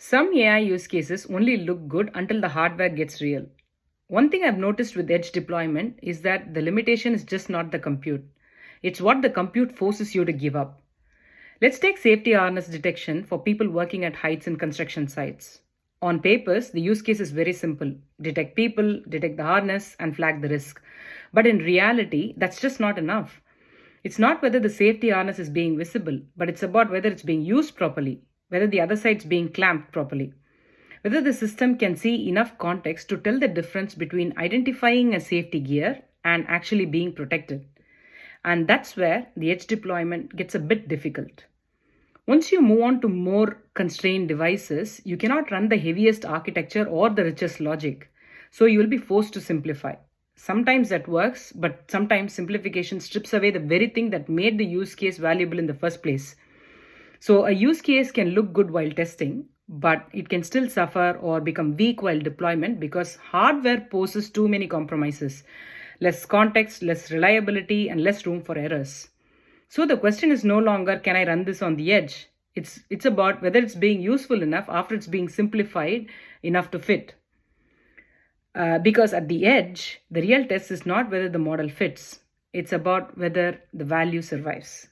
Some AI use cases only look good until the hardware gets real. One thing I've noticed with edge deployment is that the limitation is just not the compute, it's what the compute forces you to give up. Let's take safety harness detection for people working at heights and construction sites. On papers, the use case is very simple: detect people, detect the harness, and flag the risk. But in reality, that's just not enough. It's not whether the safety harness is being visible, but it's about whether it's being used properly, whether the other side's being clamped properly, whether the system can see enough context to tell the difference between identifying a safety gear and actually being protected. And that's where the edge deployment gets a bit difficult. Once you move on to more constrained devices, you cannot run the heaviest architecture or the richest logic. So you will be forced to simplify. Sometimes that works, but sometimes simplification strips away the very thing that made the use case valuable in the first place. So a use case can look good while testing, but it can still suffer or become weak while deployment because hardware poses too many compromises: less context, less reliability, and less room for errors. So the question is no longer can I run this on the edge? It's about whether it's being useful enough after it's being simplified enough to fit. Because at the edge, the real test is not whether the model fits, it's about whether the value survives.